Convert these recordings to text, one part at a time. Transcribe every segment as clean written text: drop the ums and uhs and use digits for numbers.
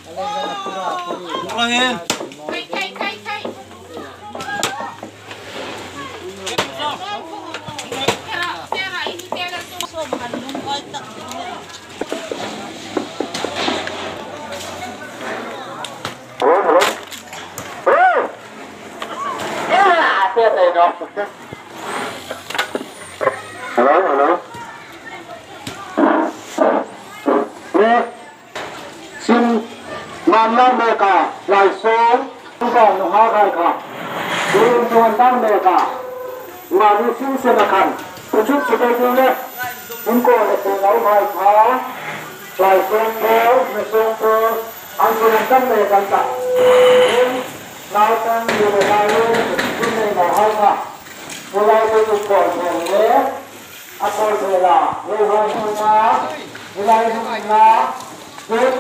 Hello. Xin màn năng đề cả lại số còn nó hoa gai cả đưa cho năng đề cả mà đi xin xin là khẩn tôi chúc sự đây đi nhé chúng cô là từ nấu vài tháng lại xuống phố về xuống phố anh tôi làm năng đề gần cả nào tăng nhiều về hai luôn chúng này là hai cả tôi lại tôi được gọi về nhé anh tôi về là về hồi hồi má về lại hồi má đến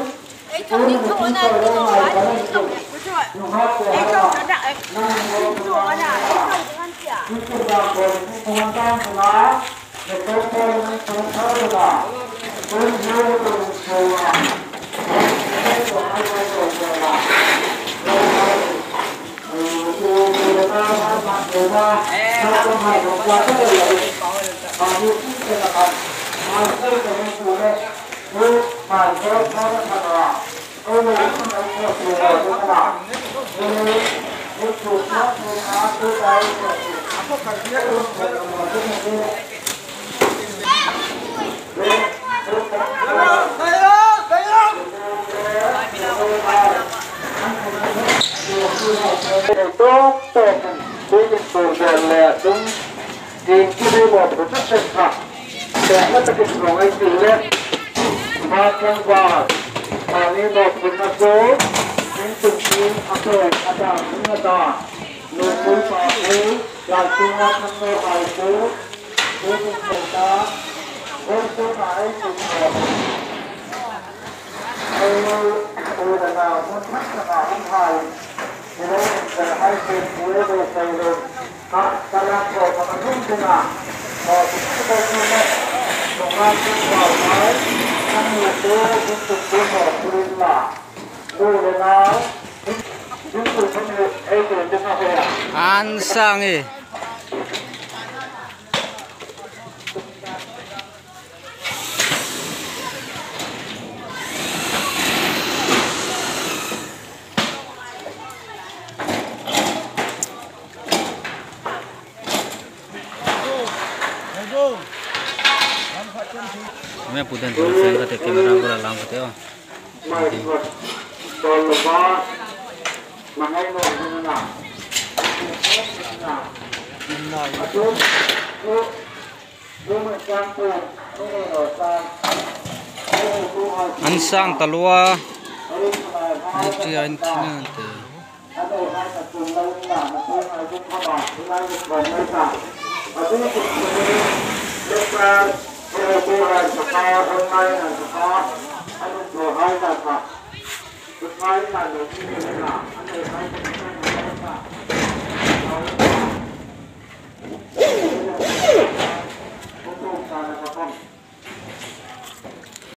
trong những chỗ này cái đồ ấy thì trồng cái chuột cái trồng nó đại chuột nó là cái trồng cái ăn chả tốt tôi nhìn tôi đèn lẻ chúng tìm cái đi một của chất sinh thật để nó thực hiện của anh tự lên mà không vào mà đi một của nó số những từng tin áp lực áp đảo những người ta người cuối phá phú lại chung hoa thân mê bài phú với những người ta với số mãi cùng hợp tôi là nào muốn thắt là nào không hài thì đây là hai chuyện cuối về xây dựng các làm khổ và các thông tin à và chúng tôi cũng là một hai chuyện vào nói năm người tôi cũng tục tôi mở tôi là tôi là nào chúng tôi không được ai tôi cho nó về An sang ấy मैं पुदन तो सेंड करते कैमरा को लाऊं करते हो तो लोगों मंगाई लो ना ansang talwa niti antina te